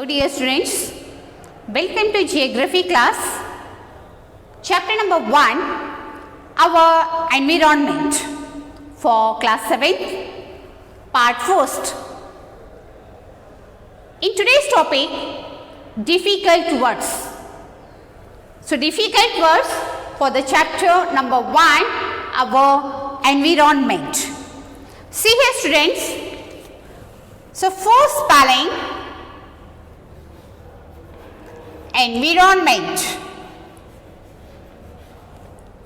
Dear students, welcome to geography class. Chapter number 1, our environment for class 7th, part 1st. In today's topic, difficult words. So difficult words for the chapter number 1, our environment. See here students, so first spelling, environment.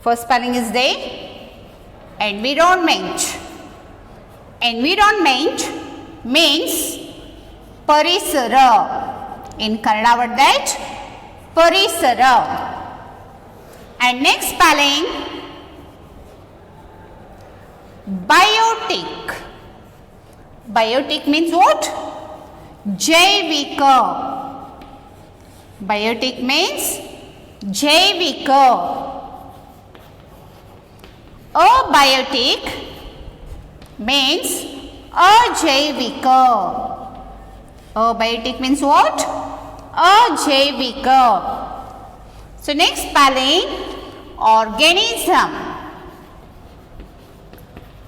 First spelling is there, environment. Environment means parisara. In Kannada word that parisara. And next spelling, biotic. Biotic means what? Jaivika. Biotic means Jaivika. Abiotic means Ajaivika. Abiotic means what? Ajaivika. So next spelling, organism.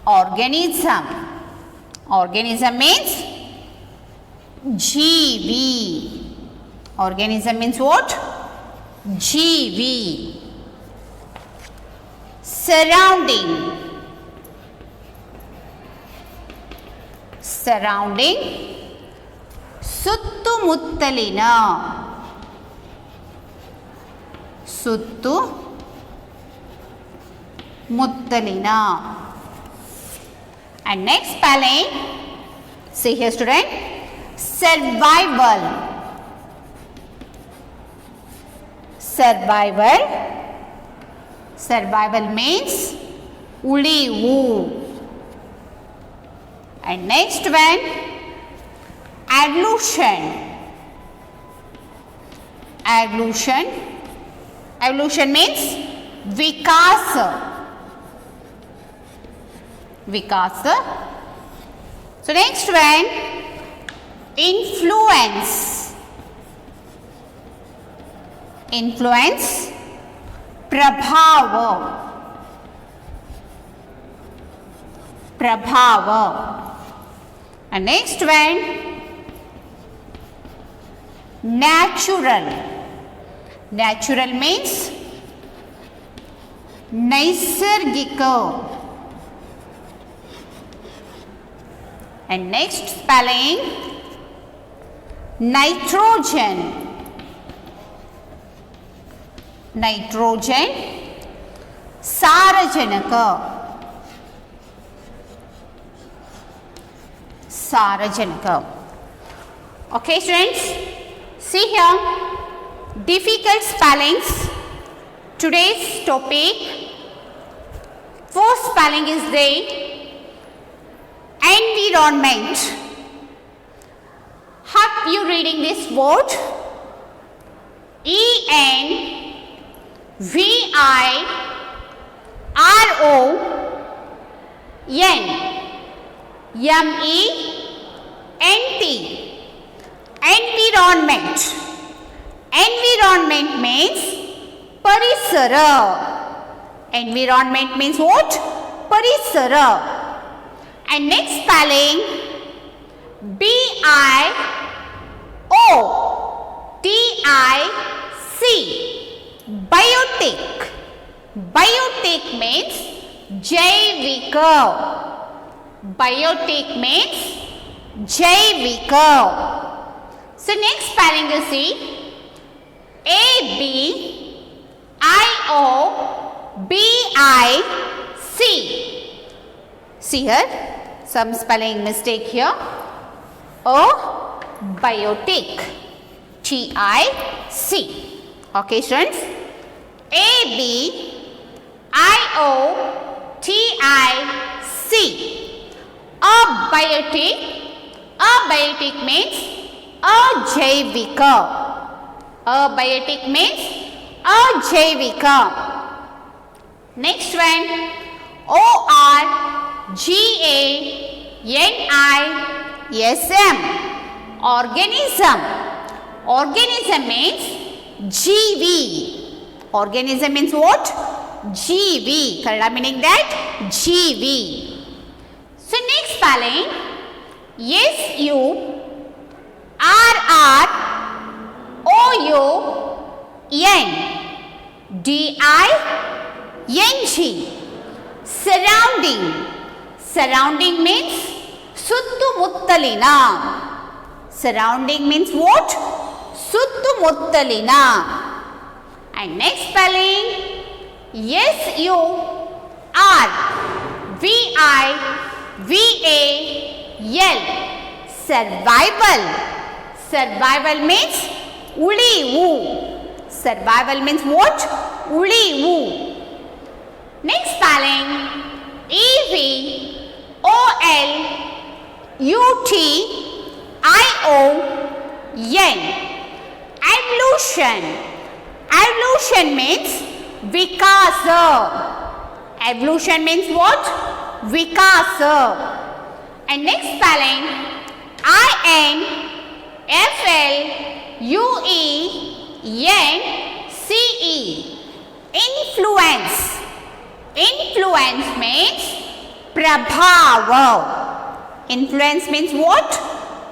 Organism. Organism means Jeevi. Organism means what? Jeevi. Surrounding. Surrounding. Suttumutthalina. Suttumutthalina. And next spelling, see here student, survival. Survival. Survival means ulivu. And next one, evolution. Evolution. Evolution means vikasa. Vikasa. So next one, influence. Influence, prabhava. Prabhava. And next one, natural. Natural means naisargika. And next spelling, nitrogen. Nitrogen, Sarajanaka. Sarajanaka. Okay students, see here, difficult spellings. Today's topic, first spelling is the environment. Have you reading this word? E-N-V-I-R-O-N-M-E-N-T. Environment. Environment means parisara. Environment means what? Parisara. And next spelling, B-I-O-T-I-C. Biotic. Biotic means Jaivika. Biotic means Jaivika. So next spelling you see, A-B-I-O-B-I-C. See here, some spelling mistake here. Biotic. T-I-C. Okay students, A-B-I-O-T-I-C. Abiotic. Abiotic means Ajaivika. Abiotic means Ajaivika. Next one, O-R-G-A-N-I-S-M. Organism. Organism means जीवी. Organism means what? जीवी. Kannada meaning that जीवी. So next spelling SURROUN DING. Surrounding. Surrounding means ಸುತ್ತಮುತ್ತಲಿನ. Surrounding means what? ಸುತ್ತಮುತ್ತಲಿನ. And next spelling SURVIVAL. Survival. Survival means ಉಳಿವು. Survival means what? ಉಳಿವು. Next spelling EVOLUTION. Evolution. Evolution means vikasa. Evolution means what? Vikasa. And next spelling INFLUENCE. Influence. Influence means prabhava. Influence means what?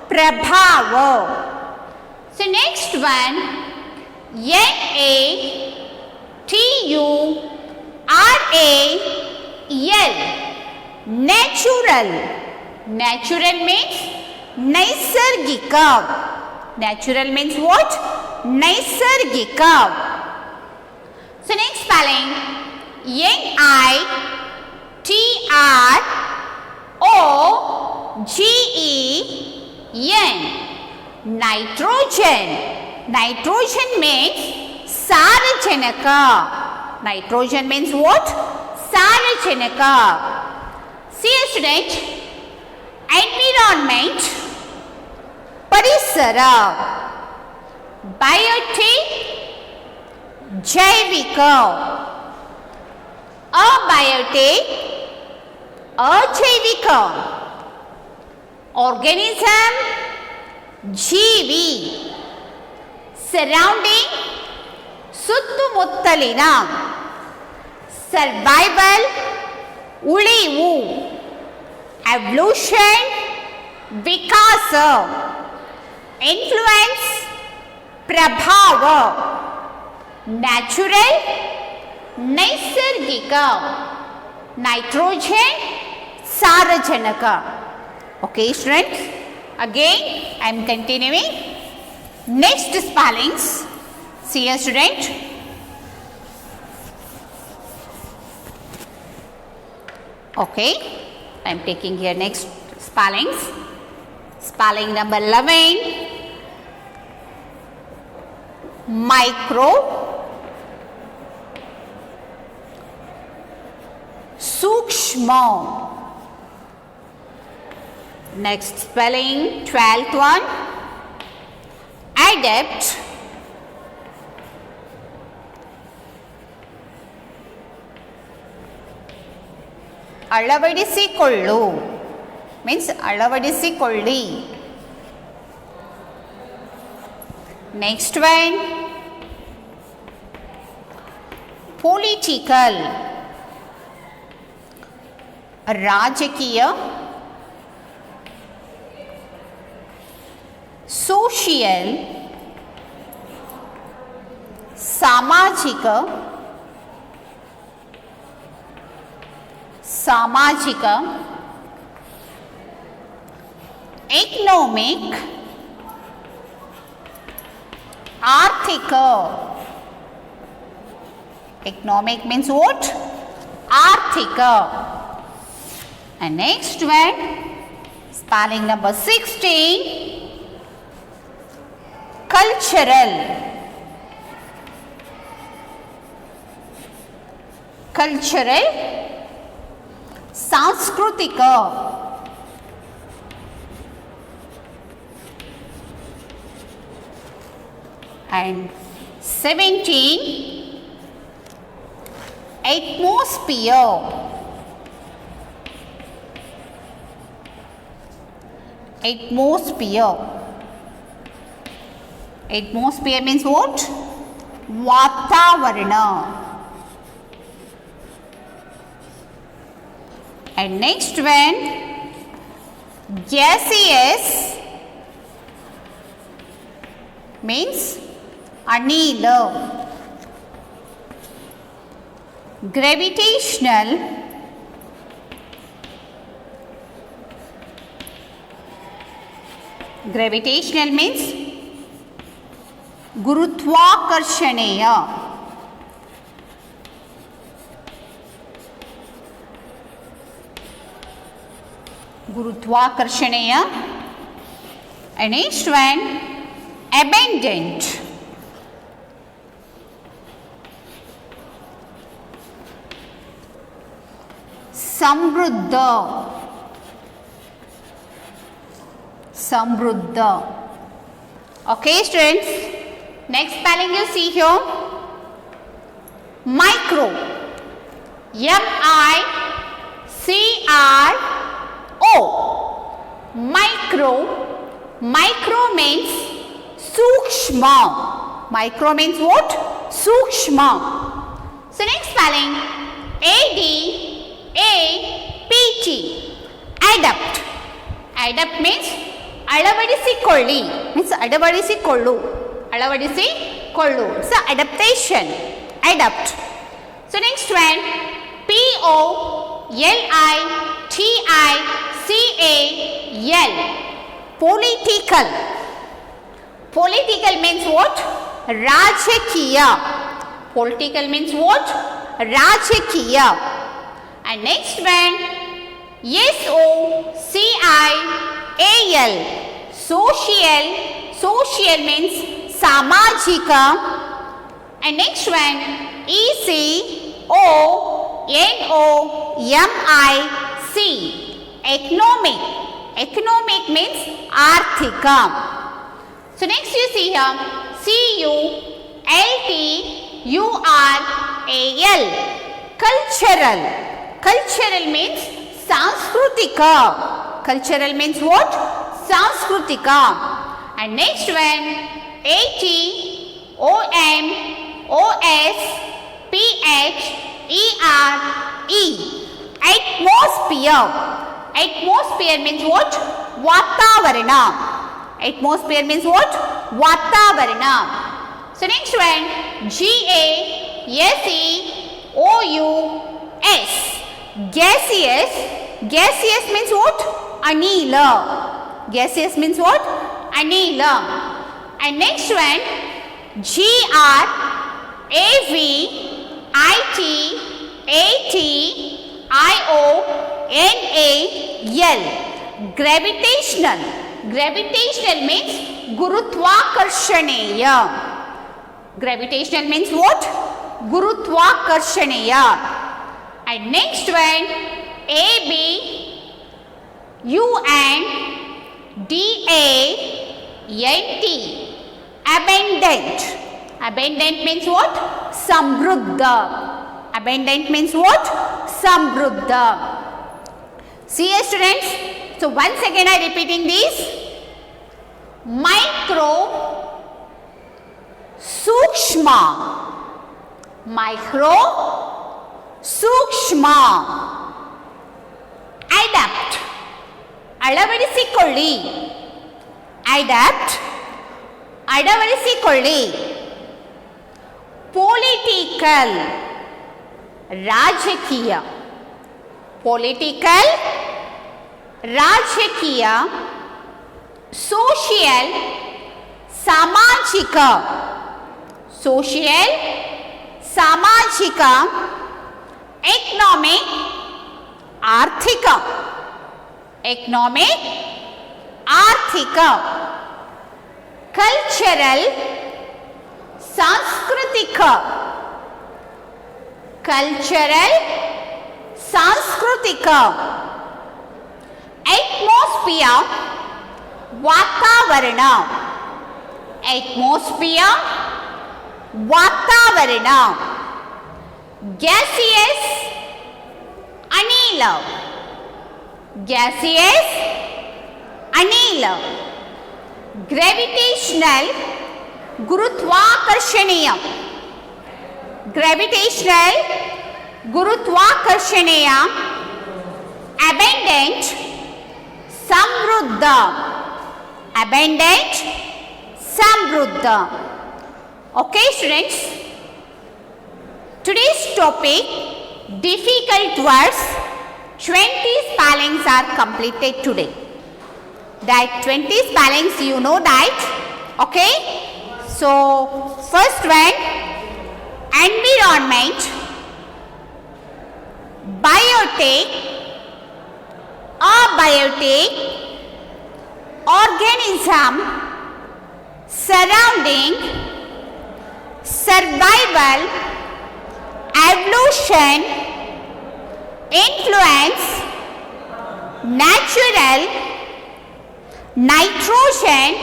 Prabhava. So next one NATURAL. Natural. Natural means naisargika. Natural means what? Naisargika. So next spelling NITROGEN. Nitrogen. Nitrogen means Sarajanaka. Nitrogen means what? Sarajanaka. See student, environment, parisara, biotic, jaivika. Abiotic, ajaivika. Organism, जीवी. Surrounding, ಸುತ್ತಮುತ್ತಲಿನ. Survival, ಉಳಿವು. Evolution, ವಿಕಾಸ. Influence, ಪ್ರಭಾವ. Natural, ನೈಸರ್ಗಿಕ. Nitrogen, ಸಾರಜನಕ. Okay students, again I am continuing. Next spellings. See here student. Okay, I am taking here next spellings. Spelling number 11. Micro. Sukshma. Next spelling 12th one. Adapt. ಅಳವಡಿಸಿಕೊಳ್ಳು means ಅಳವಡಿಸಿಕೊಳ್ಳಿ. Next one. Political. ರಾಜಕೀಯ. Social. ಸಾಮಾಜಿಕ. ಸಾಮಾಜಿಕ. Economic. ಆರ್ಥಿಕ. Economic means what? ಆರ್ಥಿಕ. And next one, spelling number 16. Cultural. Cultural. ಸಾಂಸ್ಕೃತಿಕ. And 17. Atmosphere. Atmosphere. Atmosphere means what? Vatavarana. And next one, gaseous means anila. Gravitational means gurutvakarshaniya. Gurutvakarshaniya. And next one, abundant. Samruddha. Samruddha. Okay, students. Next spelling you see here. Micro. M-I-C-R-O. Micro. Micro means sukshma. Micro means what? Sukshma. So next spelling, A-D-A-P-T. Adapt. Adapt means ಅಳವಡಿಸಿಕೊಳ್ಳಿ. Means ಅಳವಡಿಸಿಕೊಳ್ಳು. ಅಳವಡಿಸಿಕೊಳ್ಳು. So adaptation. Adapt. So next one, P-O-L-I-T-I-C-A-L. Political. Political means what? Rajakiya. Political means what? Rajakiya. And next one, S-O-C-I-A-L. Social. Social means samajika. And next one, E-C-O-N-O-M-I-C. Economic. Economic means arthika. So next you see here, C-U-L-T-U-R-A-L. Cultural. Cultural means sanskrutika. Cultural means what? Sanskrutika. And next one, A-T-O-M-O-S-P-H-E-R-E. Atmosphere. Atmosphere means what? Vatavarana. Atmosphere means what? Vatavarana. So next one, G-A-S-E-O-U-S. Gaseous. Gaseous means what? Anila. Gaseous means what? Anila. And next one, G-R-A-V-I-T-A-T-I-O-N-A-L. Gravitational. Gravitational means gurutvakarshaniya. Gravitational means what? Gurutvakarshaniya. And next one, A-B-U-N-D-A-N-T. Abundant. Abundant means what? Samruddha. Abundant means what? Samruddha. See here, students. So once again I repeating this. Micro, sukshma. Micro, sukshma. Adapt. ಅಳವಡಿಸಿಕೊಳ್ಳಿ. Adapt. ಅಳವಡಿಸಿಕೊಳ್ಳಿ. Political. ರಾಜಕೀಯ. Political. ರಾಜಕೀಯ. Social. ಸಾಮಾಜಿಕ. Social. ಸಾಮಾಜಿಕ. Economic. ಆರ್ಥಿಕ. Economic. ಆರ್ಥಿಕ. Cultural. ಸಾಂಸ್ಕೃತಿಕ. Cultural. ಸಾಂಸ್ಕೃತಿಕ. Atmosphere. ವಾತಾವರಣ. Atmosphere. ವಾತಾವರಣ. Gaseous. ಅನಿಲ. Gaseous. ಅನಿಲ. Gravitational. Gurutvakarshaniya. Gravitational, Gurutvakarshaniya. Abundant, Samruddha. Abundant, Samruddha. Okay students, today's topic difficult words, 20 spellings are completed today. That 20 spellings you know that, okay? So first one, environment, biotic, abiotic, organism, surrounding, survival, evolution, influence, natural, nitrogen,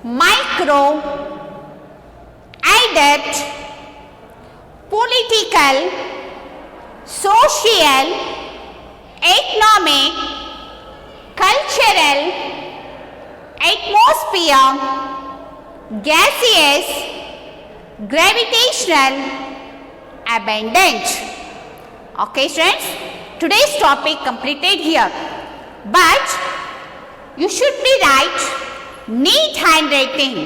micro, adult, political, social, economic, cultural, atmosphere, gaseous, gravitational, abundant. Okay friends, today's topic completed here, but you should be write neat handwriting,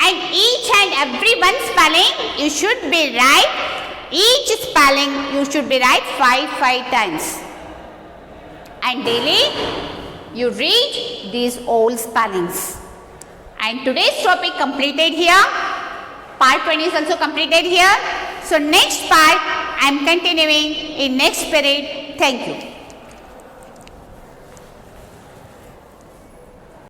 and each and every one spelling you should be write, each spelling you should be write 5 times, and daily you read these old spellings. And today's topic completed here, part 1 is also completed here. So next part I am continuing in next period. Thank you.